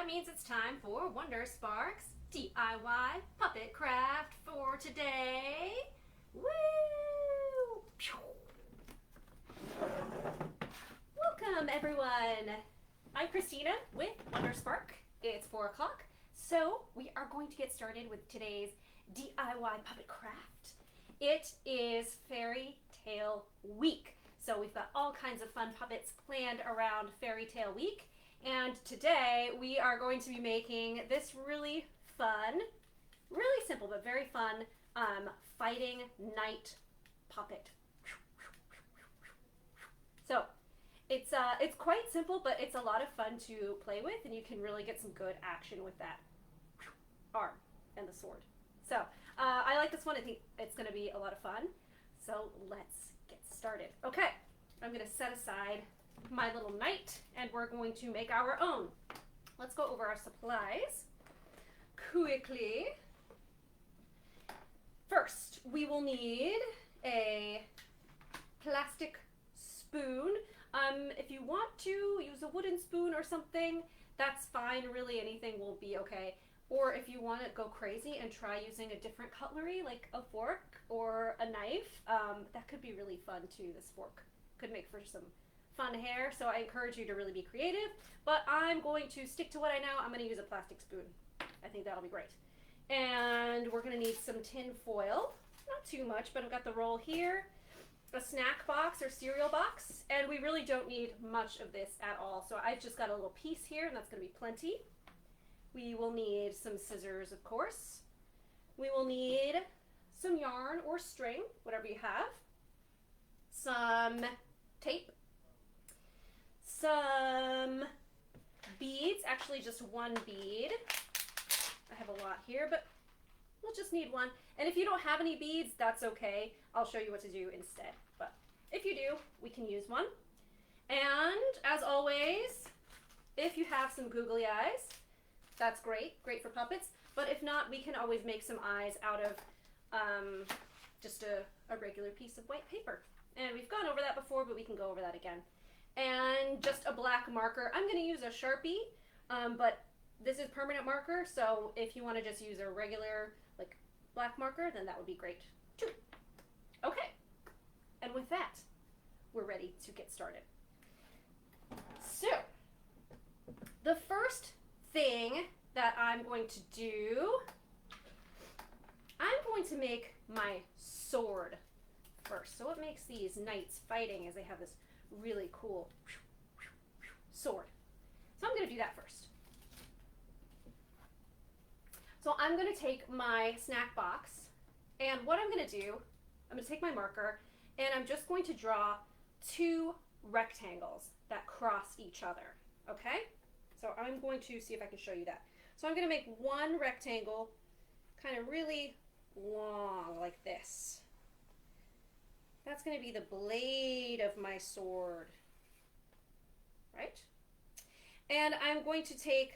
that means it's time for Wonder Sparks DIY puppet craft for today. Woo! Welcome everyone. I'm Christina with Wonder Spark. It's 4 o'clock, so we are going to get started with today's DIY puppet craft. It is Fairy Tale Week, so we've got all kinds of fun puppets planned around Fairy Tale Week. And today we are going to be making this really fun, really simple but very fun fighting knight puppet. So it's quite simple, but it's a lot of fun to play with, and you can really get some good action with that arm and the sword. So I like this one. I think it's going to be a lot of fun. So let's get started. Okay, I'm going to set aside my little knight, and we're going to make our own. Let's go over our supplies quickly. First, we will need a plastic spoon. If you want to use a wooden spoon or something, that's fine. Really, anything will be okay. Or if you want to go crazy and try using a different cutlery, like a fork or a knife, that could be really fun too. This fork could make for some fun hair, so I encourage you to really be creative, but I'm going to stick to what I know. I'm going to use a plastic spoon. I think that'll be great. And we're going to need some tin foil. Not too much, but I've got the roll here, a snack box or cereal box, and we really don't need much of this at all. So I've just got a little piece here, and that's going to be plenty. We will need some scissors, of course. We will need some yarn or string, whatever you have. Some tape. Some beads, actually just one bead. I have a lot here, but we'll just need one. And if you don't have any beads, that's okay. I'll show you what to do instead. But if you do, we can use one. And as always, if you have some googly eyes, that's great. Great for puppets. But if not, we can always make some eyes out of just a regular piece of white paper. And we've gone over that before, but we can go over that again. And just a black marker. I'm going to use a Sharpie, but this is permanent marker, so if you want to just use a regular like black marker, then that would be great too. Okay, and with that, we're ready to get started. So, the first thing that I'm going to do, I'm going to make my sword first. So what makes these knights fighting is they have this really cool sword. So I'm going to do that first. So I'm going to take my snack box, and what I'm going to do, I'm going to take my marker, and I'm just going to draw 2 rectangles that cross each other, okay? So I'm going to see if I can show you that. So I'm going to make one rectangle kind of really long like this. That's going to be the blade of my sword, right? And I'm going to take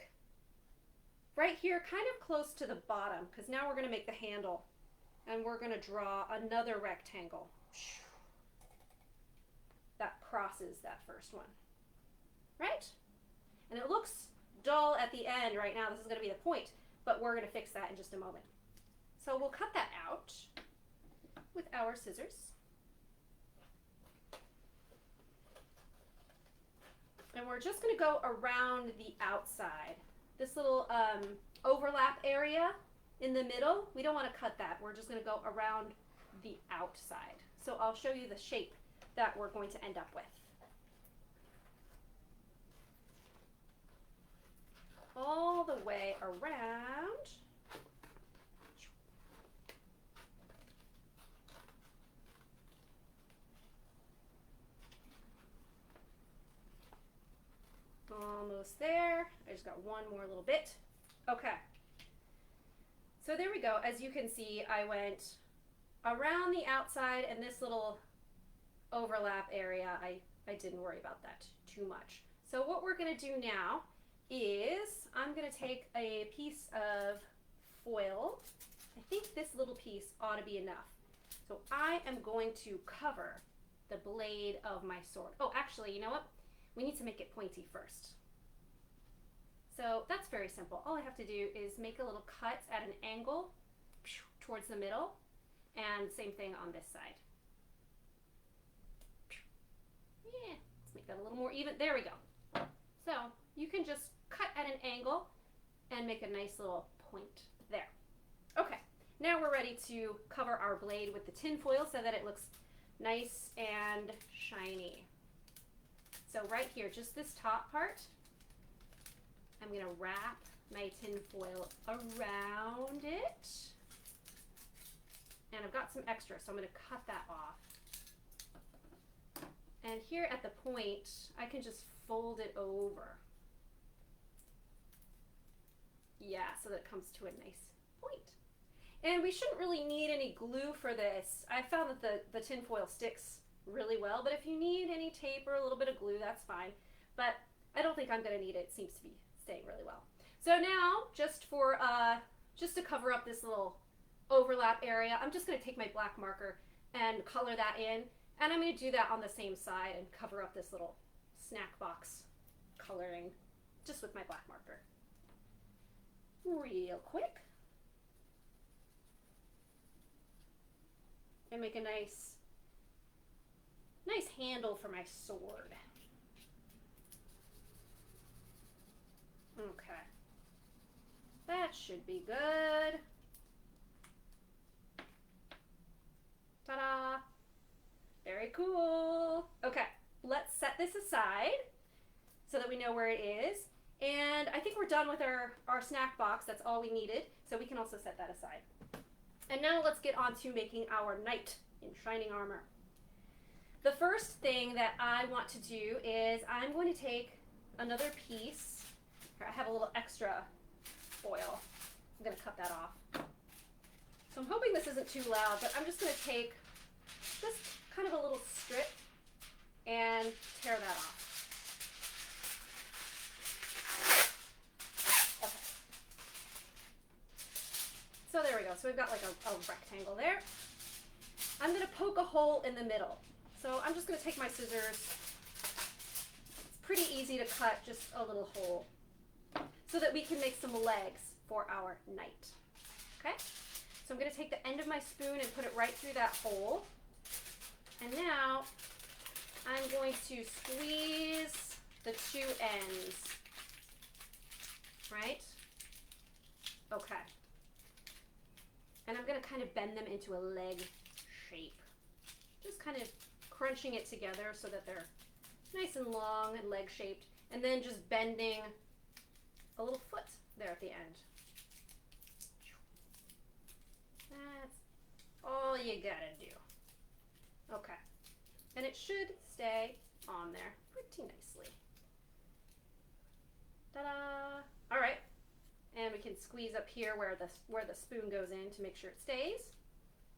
right here, kind of close to the bottom, because now we're going to make the handle, and we're going to draw another rectangle that crosses that first one, right? And it looks dull at the end right now. This is going to be the point, but we're going to fix that in just a moment. So we'll cut that out with our scissors. And we're just going to go around the outside. This little overlap area in the middle, we don't want to cut that. We're just going to go around the outside. So I'll show you the shape that we're going to end up with. All the way around. Almost there. I just got one more little bit. Okay. So there we go. As you can see, I went around the outside, and this little overlap area, I didn't worry about that too much. So what we're going to do now is I'm going to take a piece of foil. I think this little piece ought to be enough. So I am going to cover the blade of my sword. Oh, actually, you know what? We need to make it pointy first. So that's very simple. All I have to do is make a little cut at an angle towards the middle, and same thing on this side. Yeah, let's make that a little more even. There we go. So you can just cut at an angle and make a nice little point there. Okay, now we're ready to cover our blade with the tin foil so that it looks nice and shiny. So right here, just this top part, I'm going to wrap my tin foil around it. And I've got some extra, so I'm going to cut that off. And here at the point, I can just fold it over. Yeah, so that it comes to a nice point. And we shouldn't really need any glue for this. I found that the tin foil sticks really well, but if you need any tape or a little bit of glue, that's fine. But I don't think I'm going to need it. It seems to be staying really well. So now, just to cover up this little overlap area, I'm just going to take my black marker and color that in, and I'm going to do that on the same side and cover up this little snack box coloring just with my black marker. Real quick. And make a nice handle for my sword. Okay. That should be good. Ta-da! Very cool. Okay, let's set this aside so that we know where it is. And I think we're done with our snack box. That's all we needed. So we can also set that aside. And now let's get on to making our knight in shining armor. The first thing that I want to do is I'm going to take another piece. Here, I have a little extra foil. I'm going to cut that off. So I'm hoping this isn't too loud, but I'm just going to take this kind of a little strip and tear that off. Okay. So there we go. So we've got like a rectangle there. I'm going to poke a hole in the middle. So I'm just going to take my scissors. It's pretty easy to cut just a little hole so that we can make some legs for our knight. Okay? So I'm going to take the end of my spoon and put it right through that hole. And now I'm going to squeeze the two ends. Right? Okay. And I'm going to kind of bend them into a leg shape. Just kind of crunching it together so that they're nice and long and leg shaped. And then just bending a little foot there at the end. That's all you gotta do. Okay. And it should stay on there pretty nicely. Ta-da! All right. And we can squeeze up here where the spoon goes in to make sure it stays.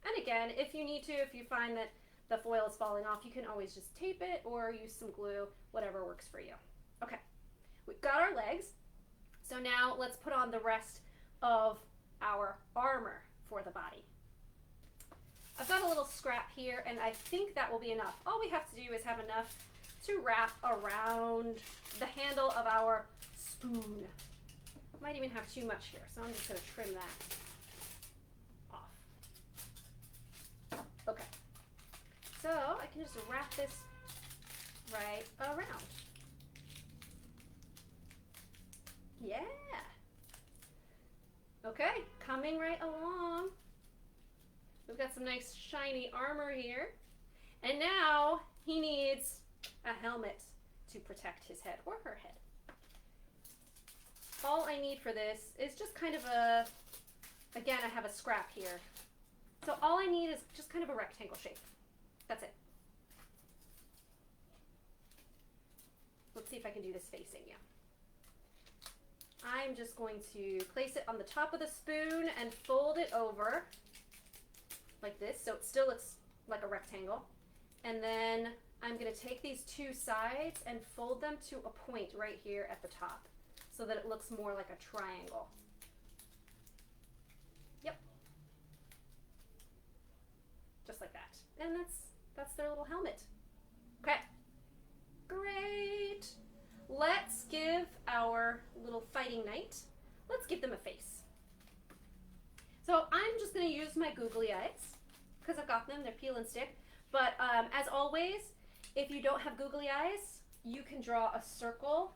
And again, if you need to, if you find that the foil is falling off, you can always just tape it or use some glue, whatever works for you. Okay, we've got our legs. So now let's put on the rest of our armor for the body. I've got a little scrap here, and I think that will be enough. All we have to do is have enough to wrap around the handle of our spoon. Might even have too much here, so I'm just going to trim that off. Okay, so I can just wrap this right around. Yeah. Okay, coming right along. We've got some nice shiny armor here. And now he needs a helmet to protect his head or her head. All I need for this is just kind of again, I have a scrap here. So all I need is just kind of a rectangle shape. That's it. Let's see if I can do this facing you. I'm just going to place it on the top of the spoon and fold it over like this, so it still looks like a rectangle. And then I'm going to take these two sides and fold them to a point right here at the top so that it looks more like a triangle. Yep. Just like that. And that's their little helmet. Okay. Great. Let's give our little fighting opening night, let's give them a face. So I'm just going to use my googly eyes because I've got them. They're peel and stick. But as always, if you don't have googly eyes, you can draw a circle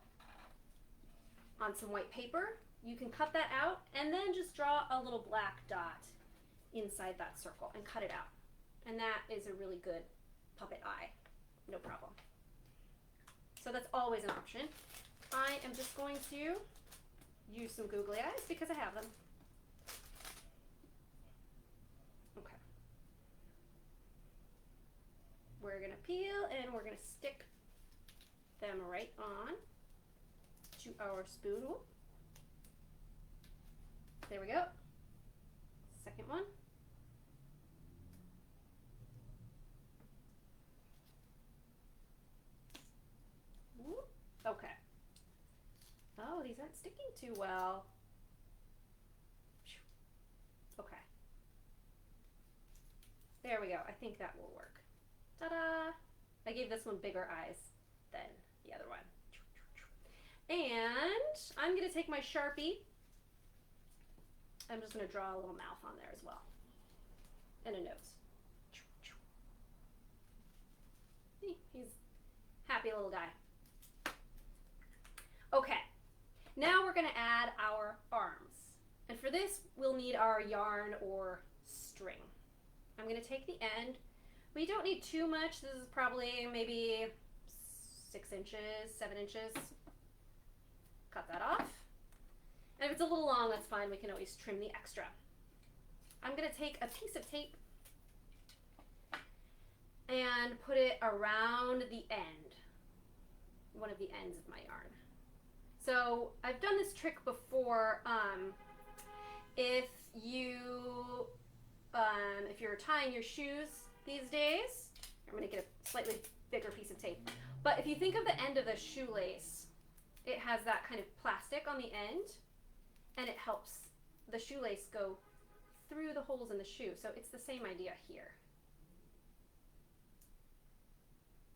on some white paper. You can cut that out and then just draw a little black dot inside that circle and cut it out. And that is a really good puppet eye. No problem. So that's always an option. I am just going to use some googly eyes because I have them. Okay. We're going to peel and we're going to stick them right on to our spoon. There we go. Second one. Okay. Oh, these aren't sticking too well. Okay. There we go. I think that will work. Ta-da! I gave this one bigger eyes than the other one. And I'm going to take my Sharpie. I'm just going to draw a little mouth on there as well. And a nose. He's a happy little guy. Okay, now we're going to add our arms. And for this, we'll need our yarn or string. I'm going to take the end. We don't need too much. This is probably maybe 6 inches, 7 inches. Cut that off. And if it's a little long, that's fine. We can always trim the extra. I'm going to take a piece of tape and put it around the end, one of the ends of my yarn. So I've done this trick before. If you're tying your shoes these days, I'm going to get a slightly bigger piece of tape. But if you think of the end of the shoelace, it has that kind of plastic on the end, and it helps the shoelace go through the holes in the shoe. So it's the same idea here.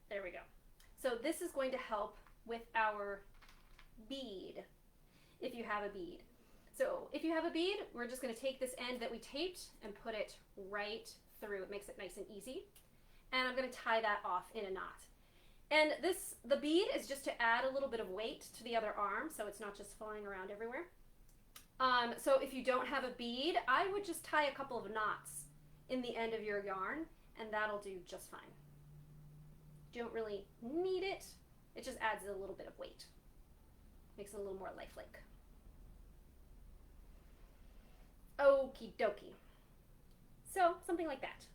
There we go. So this is going to help with our bead, if you have a bead. So if you have a bead, we're just going to take this end that we taped and put it right through. It makes it nice and easy. And I'm going to tie that off in a knot. And the bead is just to add a little bit of weight to the other arm, so it's not just falling around everywhere. So if you don't have a bead, I would just tie a couple of knots in the end of your yarn, and that'll do just fine. You don't really need it. It just adds a little bit of weight. Makes it a little more lifelike. Okie dokie. So, something like that.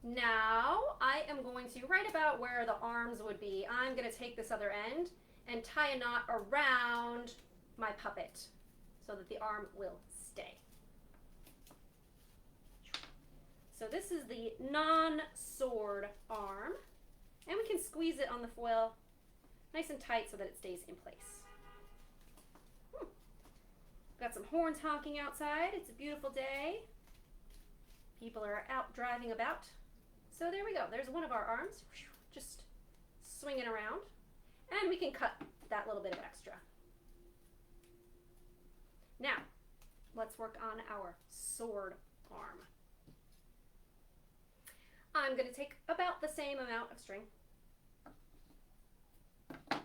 Now, I am going to, right about where the arms would be, I'm going to take this other end and tie a knot around my puppet so that the arm will stay. So this is the non-sword arm, and we can squeeze it on the foil nice and tight so that it stays in place. Got some horns honking outside. It's a beautiful day. People are out driving about. So there we go. There's one of our arms, just swinging around. And we can cut that little bit of extra. Now, let's work on our sword arm. I'm going to take about the same amount of string. If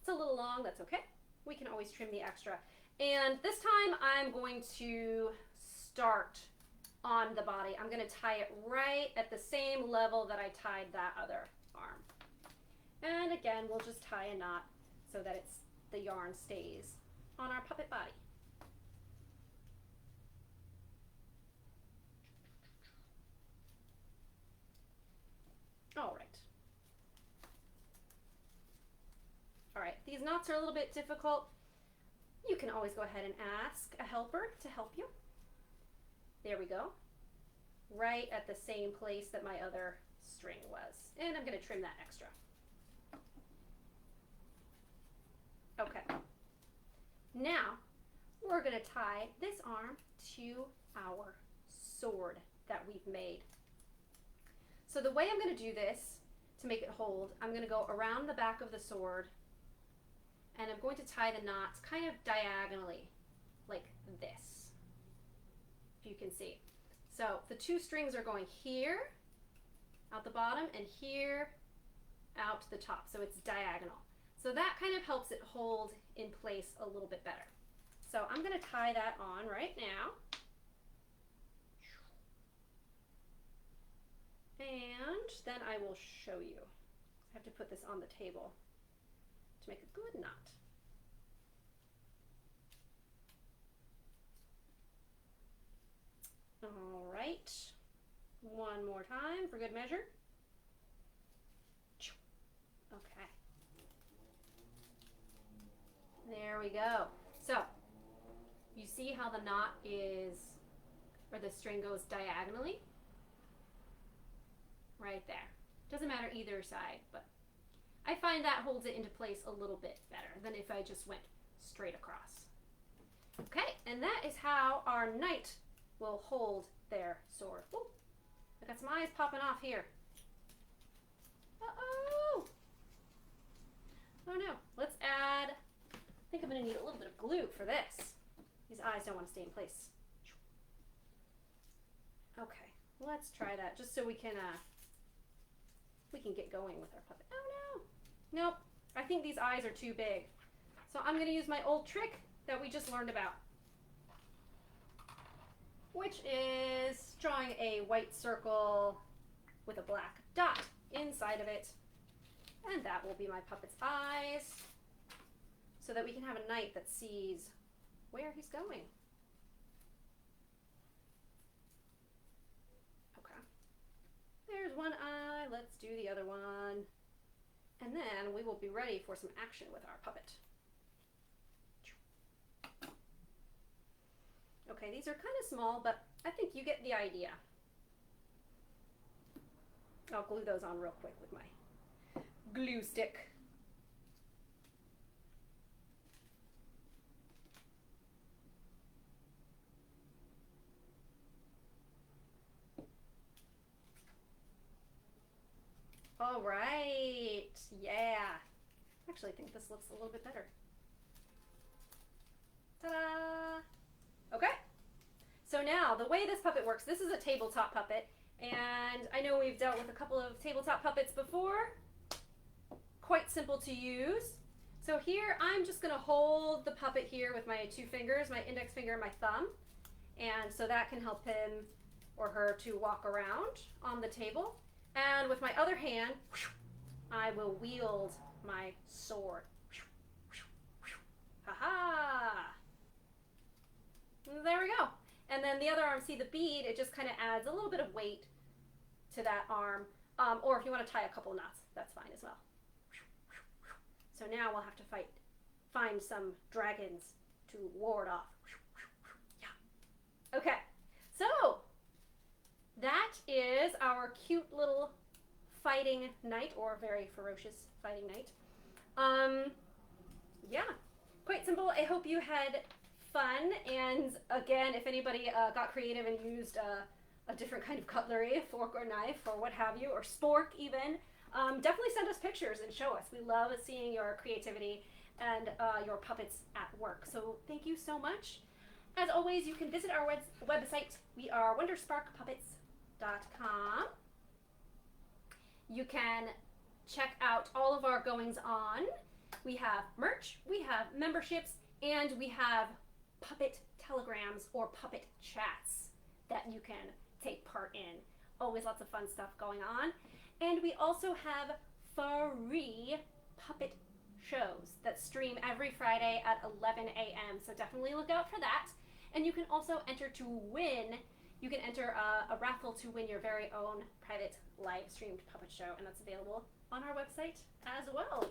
it's a little long, that's okay. We can always trim the extra. And this time I'm going to start on the body. I'm going to tie it right at the same level that I tied that other arm. And again, we'll just tie a knot so that the yarn stays on our puppet body. All right. All right, these knots are a little bit difficult. You can always go ahead and ask a helper to help you. There we go. Right at the same place that my other string was. And I'm going to trim that extra. Okay. Now, we're going to tie this arm to our sword that we've made. So the way I'm going to do this, to make it hold, I'm going to go around the back of the sword, and I'm going to tie the knots kind of diagonally, like this, if you can see. So the 2 strings are going here, out the bottom, and here, out the top, so it's diagonal. So that kind of helps it hold in place a little bit better. So I'm going to tie that on right now. And then I will show you. I have to put this on the table to make a good knot. All right, one more time for good measure. Okay. There we go. So you see how the knot is, or the string goes diagonally? Right there. Doesn't matter either side, but I find that holds it into place a little bit better than if I just went straight across. Okay, and that is how our knight will hold their sword. Ooh, I got some eyes popping off here. Uh-oh! Oh no, let's add, I think I'm gonna need a little bit of glue for this. These eyes don't want to stay in place. Okay, let's try that just so we can get going with our puppet. Oh no! Nope, I think these eyes are too big. So I'm gonna use my old trick that we just learned about, which is drawing a white circle with a black dot inside of it. And that will be my puppet's eyes, so that we can have a knight that sees where he's going. Okay. There's one eye. Let's do the other one. And then we will be ready for some action with our puppet. Okay, these are kind of small, but I think you get the idea. I'll glue those on real quick with my glue stick. All right, yeah. Actually, I think this looks a little bit better. Ta-da! Okay, so now the way this puppet works, this is a tabletop puppet, and I know we've dealt with a couple of tabletop puppets before. Quite simple to use. So here I'm just going to hold the puppet here with my 2 fingers, my index finger and my thumb, and so that can help him or her to walk around on the table. And with my other hand, I will wield my sword. Ha-ha! There we go. And then the other arm, see the bead, it just kind of adds a little bit of weight to that arm. Or if you want to tie a couple knots, that's fine as well. So now we'll have to find some dragons to ward off. Yeah. Okay, so that is our cute little fighting knight, or very ferocious fighting knight. Yeah, quite simple. I hope you had fun, and again, if anybody got creative and used a different kind of cutlery, a fork or knife or what have you, or spork even, definitely send us pictures and show us. We love seeing your creativity and your puppets at work. So thank you so much. As always, you can visit our website. We are wondersparkpuppets.com. You can check out all of our goings on. We have merch, we have memberships, and we have puppet telegrams or puppet chats that you can take part in. Always lots of fun stuff going on. And we also have free puppet shows that stream every Friday at 11 a.m. So definitely look out for that. And you can also enter to win. You can enter a raffle to win your very own private live streamed puppet show, and that's available on our website as well.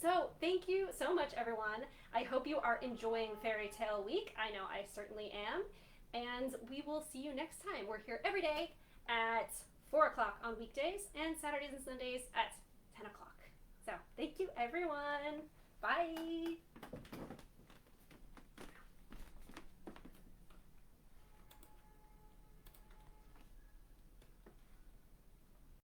So thank you so much, everyone. I hope you are enjoying Fairy Tale Week. I know I certainly am. And we will see you next time. We're here every day at 4 o'clock on weekdays and Saturdays and Sundays at 10 o'clock. So thank you, everyone. Bye.